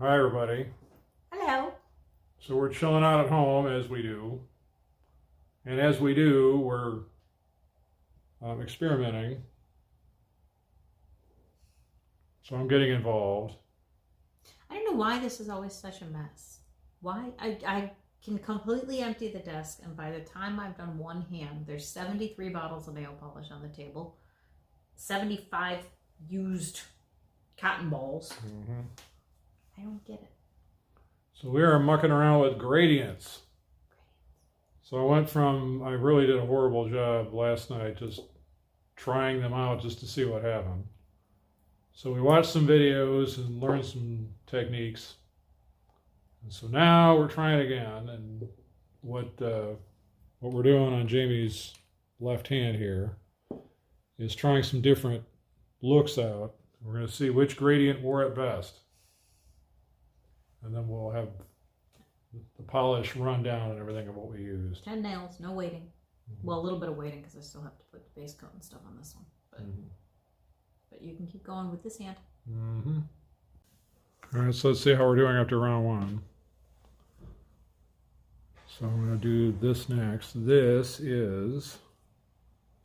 Hi, everybody. Hello. So we're chilling out at home, as we do. And as we do, we're experimenting. So I'm getting involved. I don't know why this is always such a mess. Why? I can completely empty the desk, and by the time I've done one hand, there's 73 bottles of nail polish on the table, 75 used cotton balls. Mm-hmm. I don't get it. So we are mucking around with gradients. So I really did a horrible job last night just trying them out just to see what happened. So we watched some videos and learned some techniques. And so now we're trying again. And what we're doing on Jamie's left hand here is trying some different looks out. We're going to see which gradient wore it best. And then we'll have the polish rundown and everything of what we used. 10 nails, no waiting. Mm-hmm. Well, a little bit of waiting because I still have to put the base coat and stuff on this one. But you can keep going with this hand. Mm-hmm. All right, so let's see how we're doing after round one. So I'm going to do this next. This is...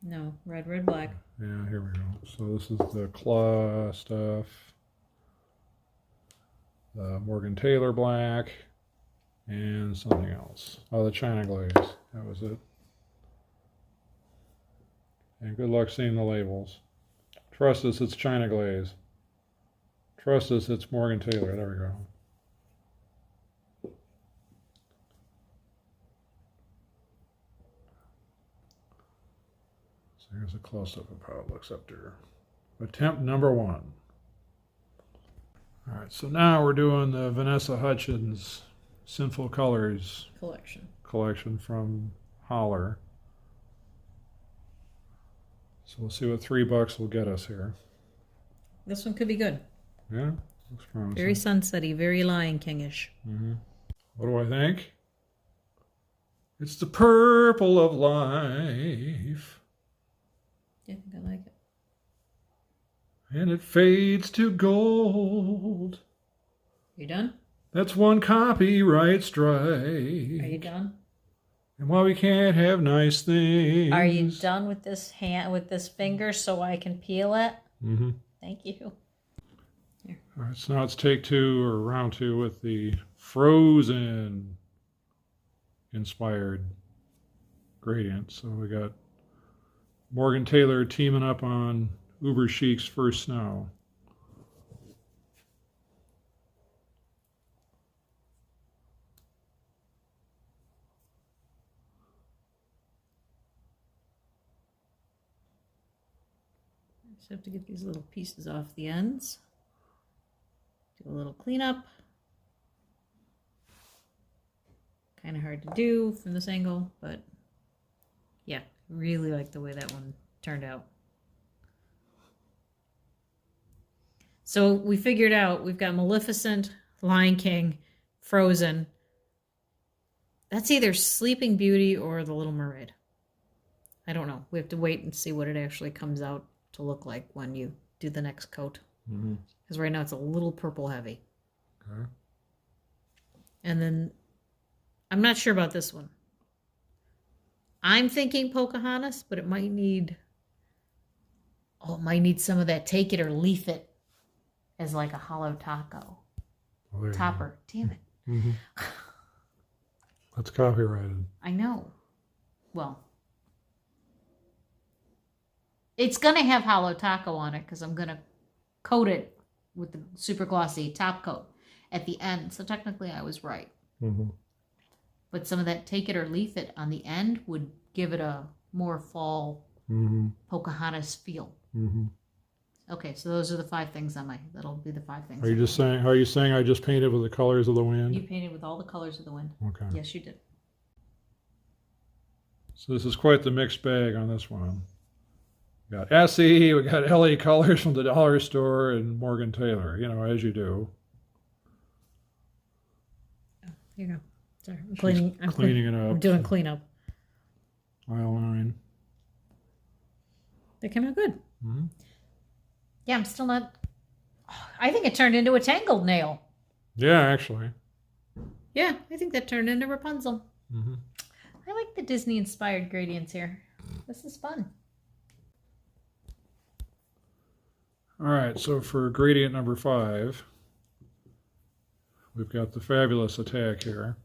No, red, black. Yeah, here we go. So this is the claw stuff. The Morgan Taylor black. And something else. Oh, the China glaze. That was it. And good luck seeing the labels. Trust us, it's China glaze. Trust us, it's Morgan Taylor. There we go. So here's a close-up of how it looks up there. Attempt number one. All right, so now we're doing the Vanessa Hudgens Sinful Colors collection from Holler. So we'll see what $3 will get us here. This one could be good. Yeah, looks promising. Very sunsetty, very Lion King-ish. Mm-hmm. What do I think? It's the purple of life. Yeah, I think I like it. And it fades to gold. You done? That's one copyright strike. Are you done? And why we can't have nice things. Are you done with this hand, with this finger, so I can peel it? Mm-hmm. Thank you. Here. All right, so now it's take two, or round two, with the Frozen inspired gradient. So we got Morgan Taylor teaming up on Uber Chic's First Snow. Just have to get these little pieces off the ends. Do a little cleanup. Kind of hard to do from this angle, but yeah, really like the way that one turned out. So we figured out we've got Maleficent, Lion King, Frozen. That's either Sleeping Beauty or The Little Mermaid. I don't know. We have to wait and see what it actually comes out to look like when you do the next coat. Because right now it's a little purple heavy. Okay. And then I'm not sure about this one. I'm thinking Pocahontas, but it might need some of that Take It or Leaf It as like a hollow taco. Oh, topper. Damn it. Mm-hmm. That's copyrighted. I know. Well, it's going to have hollow taco on it because I'm going to coat it with the super glossy top coat at the end. So technically I was right. Mm-hmm. But some of that Take It or Leaf It on the end would give it a more fall Pocahontas feel. Mm-hmm. Okay, so those are the 5 things on that'll be the 5 things. Are you saying I just painted with the colors of the wind? You painted with all the colors of the wind. Okay. Yes, you did. So this is quite the mixed bag on this one. We got Essie, we got LA Colors from the dollar store, and Morgan Taylor, as you do. Oh, here you go. Sorry, I'm cleaning it up. I'm doing cleanup. Aisle 9. They came out good. Mm-hmm. Yeah, I'm still not... I think it turned into a Tangled nail. Yeah, actually. Yeah, I think that turned into Rapunzel. Mm-hmm. I like the Disney-inspired gradients here. This is fun. All right, so for gradient number 5, we've got the fabulous attack here.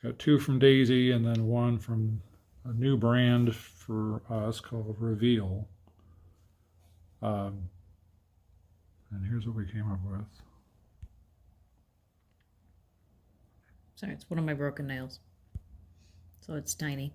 Got 2 from Daisy and then 1 from a new brand for us called Reveal. And here's what we came up with. Sorry, it's one of my broken nails. So it's tiny.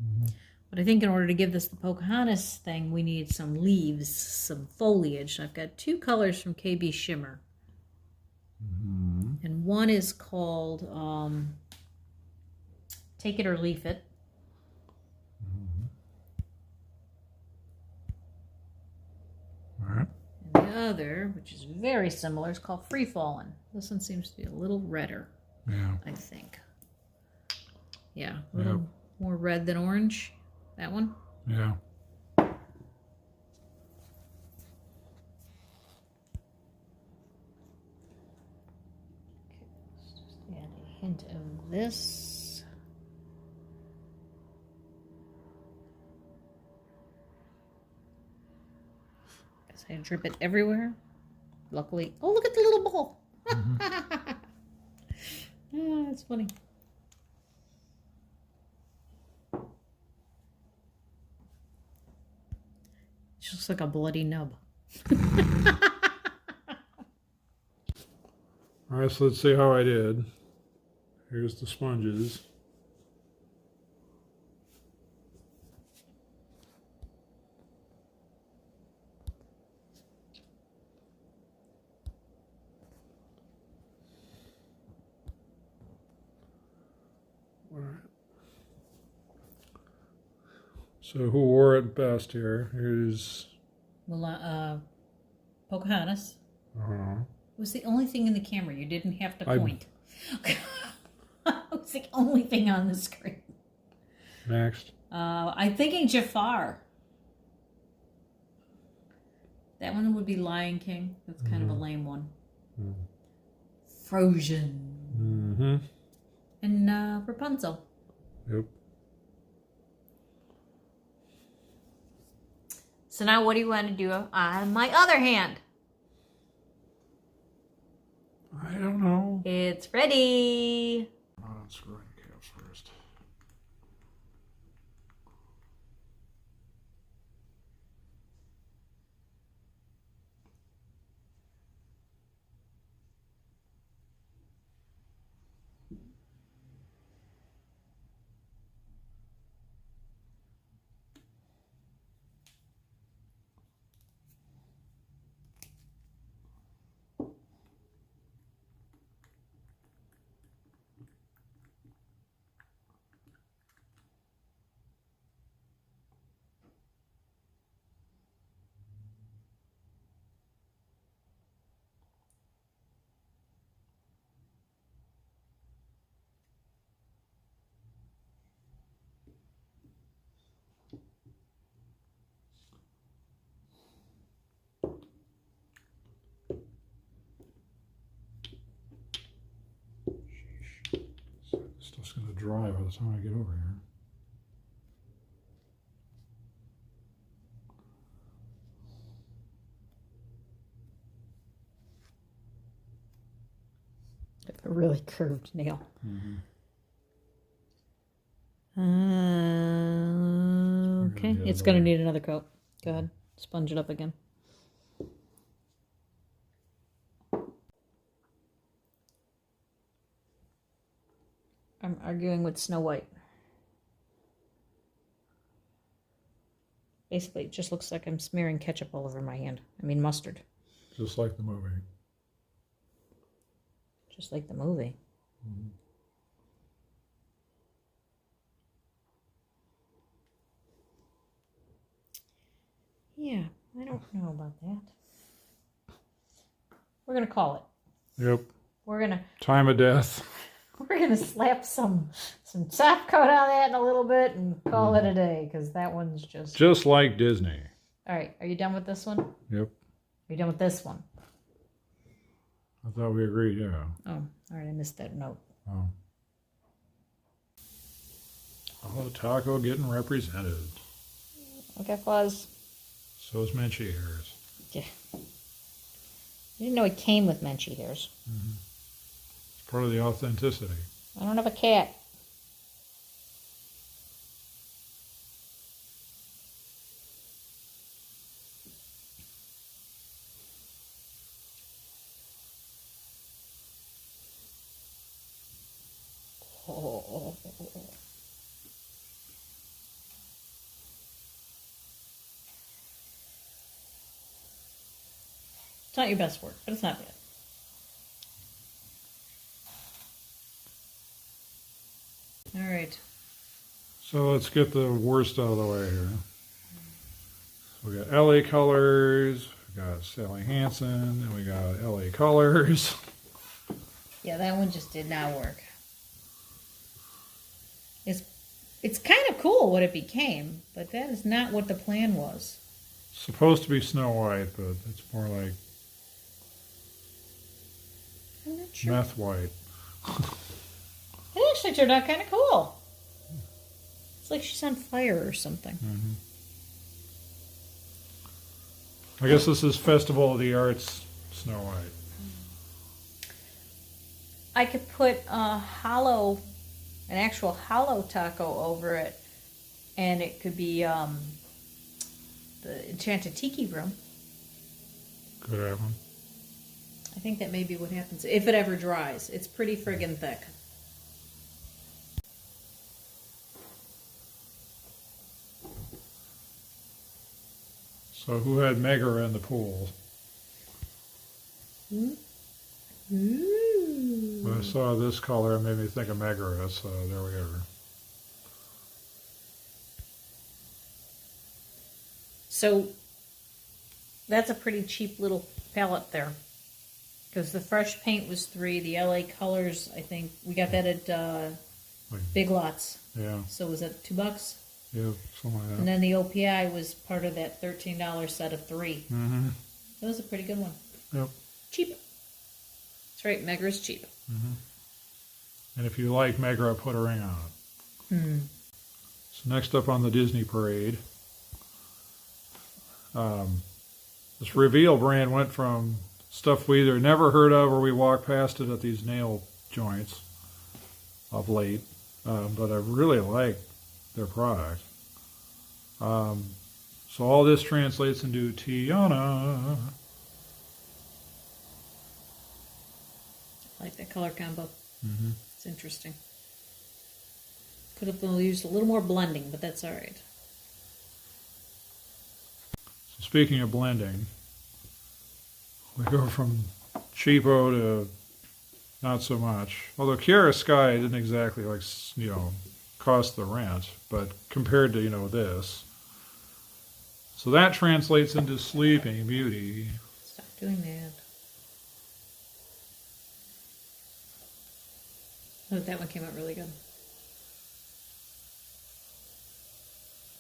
Mm-hmm. But I think in order to give this the Pocahontas thing, we need some leaves, some foliage. I've got 2 colors from KB Shimmer. Mm-hmm. And one is called Take It or Leaf It. Mm-hmm. All right. And the other, which is very similar, is called Free Fallin'. This one seems to be a little redder, Yeah. I think. Yeah, a little more red than orange. That one? Yeah. Okay, let's just add a hint of this. Guess I drip it everywhere. Luckily, oh, look at the little ball. Mm-hmm. Ah, that's funny. It looks like a bloody nub. All right, so let's see how I did. Here's the sponges. All right. So who wore it best here? Here's Pocahontas. It was the only thing in the camera. You didn't have to point. It was the only thing on the screen. Next. I'm thinking Jafar. That one would be Lion King. That's kind of a lame one. Mm-hmm. Frozen. Mm-hmm. And Rapunzel. Yep. So now what do you want to do on my other hand? I don't know. It's ready. I'm not unscrewing the caps first. This stuff's going to dry by the time I get over here. A really curved nail. Mm-hmm. Okay, it's going to need another coat. Go ahead, sponge it up again. I'm arguing with Snow White. Basically, it just looks like I'm smearing ketchup all over my hand. I mean mustard. Just like the movie. Just like the movie. Mm-hmm. Yeah, I don't know about that. We're gonna call it. Yep. We're gonna Time of death. slap some top coat on that in a little bit and call it a day, because that one's Just like Disney. All right, are you done with this one? Yep. Are you done with this one? I thought we agreed, yeah. Oh, all right, I missed that note. Oh. Oh, taco getting represented. Okay, Fuzz. So's Menchie hairs. Yeah. I didn't know it came with Menchie hairs. Mm-hmm. It's part of the authenticity. I don't have a cat. Oh. It's not your best work, but it's not bad. All right. So let's get the worst out of the way here. So we got LA Colors, we got Sally Hansen, and we got LA Colors. Yeah, that one just did not work. It's kind of cool what it became, but that is not what the plan was. Supposed to be Snow White, but it's more like I'm not sure. meth white. It actually turned out kind of cool. It's like she's on fire or something. Mm-hmm. I guess this is Festival of the Arts Snow White. I could put an actual hollow taco over it, and it could be the Enchanted Tiki Room. Could happen. I think that may be what happens if it ever dries. It's pretty friggin' thick. So who had Megara in the pool? Ooh. Ooh. When I saw this color, it made me think of Megara, so there we are. So that's a pretty cheap little palette there. Because the fresh paint was $3. The LA Colors, I think, we got that at Big Lots. Yeah, So was that $2? yeah, something like that. And then the OPI was part of that $13 set of 3. Mm-hmm. That was a pretty good one. Yep. Cheap. That's right, Megara's cheap. Mm-hmm. And if you like Megara, put a ring on it. Hmm. So next up on the Disney parade, this Reveal brand went from stuff we either never heard of or we walked past it at these nail joints of late, but I really like their product. So all this translates into Tiana. I like that color combo. Mm-hmm. It's interesting. Could have used a little more blending, but that's all right. So speaking of blending, we go from cheapo to not so much. Although Kiara Sky didn't exactly cost the rent, but compared to this. So that translates into Sleeping Beauty. Stop doing that. Oh, that one came out really good.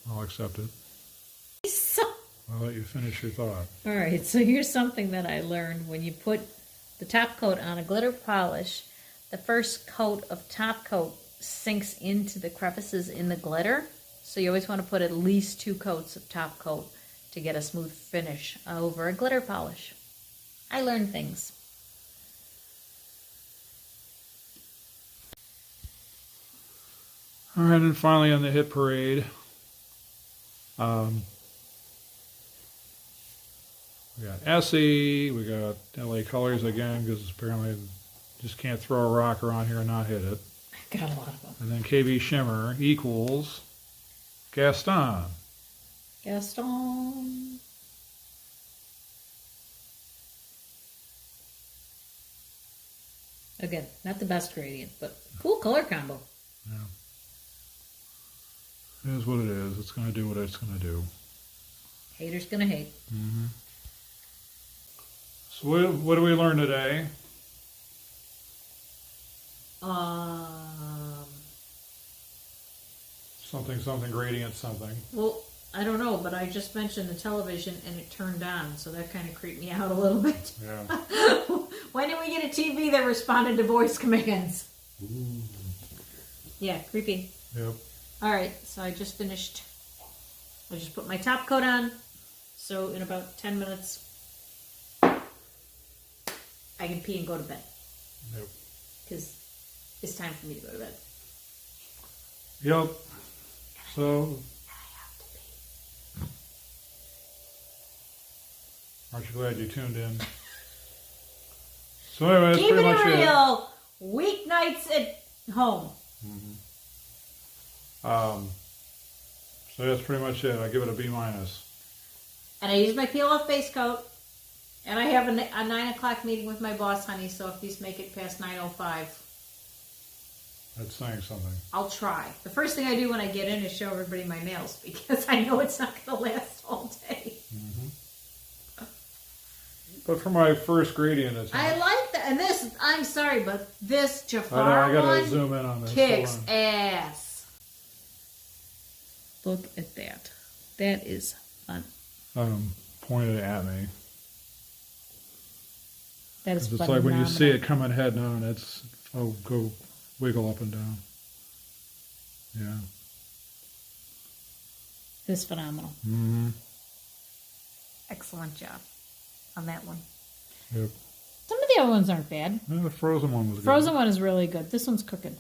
I'll accept it. So, I'll let you finish your thought. all right, so here's something that I learned. When you put the top coat on a glitter polish, the first coat of top coat sinks into the crevices in the glitter. So you always want to put at least 2 coats of top coat to get a smooth finish over a glitter polish. I learned things. All right, and finally on the hit parade, we got Essie, we got LA Colors again, because apparently just can't throw a rock around here and not hit it. I got a lot of them. And then KB Shimmer equals Gaston. Gaston. Again, not the best gradient, but cool color combo. Yeah. It is what it is. It's going to do what it's going to do. Haters gonna hate. Mm-hmm. So what do we learn today? Something gradient something. Well, I don't know, but I just mentioned the television and it turned on, so that kind of creeped me out a little bit. Yeah. When did we get a TV that responded to voice commands? Ooh. Yeah, creepy. Yep. All right, so I just finished. I just put my top coat on. So in about 10 minutes, I can pee and go to bed. Yep. Because it's time for me to go to bed. Yep. So, aren't you glad you tuned in? So anyway, that's Keeping pretty it much it. real. Weeknights at home. So that's pretty much it. I give it a B-. And I use my peel-off base coat. And I have a 9 o'clock meeting with my boss, honey. So if these make it past 9:05, That's saying something. I'll try. The first thing I do when I get in is show everybody my nails because I know it's not going to last all day. But for my first gradient, it's I like that. And this, I'm sorry, but this I know, Jafar I gotta one zoom in on this. kicks Hold ass. Look at that. That is fun. on. Pointed at me. That is It's phenomenal. like when you see it coming head on, it's, oh, go wiggle up and down. Yeah. This is phenomenal. Mm-hmm. Excellent job on that one. Yep. Some of the other ones aren't bad. Yeah, the frozen one was Frozen good. one is really good. This one's cooking.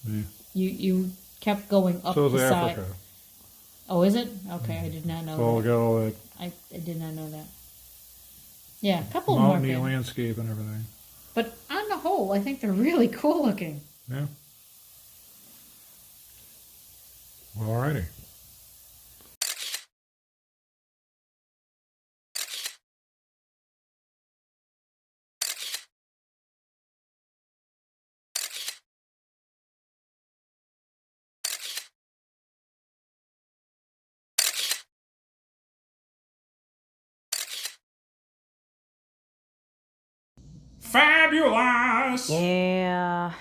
Yeah. You kept going up So the is side. Africa. Oh, is it? Okay, I did not know So we that. got all that I did not know that. Yeah, a couple of them are mountainy bad. landscape and everything. But on the whole, I think they're really cool looking. Yeah. Well, alrighty. Fabulous! Yeah.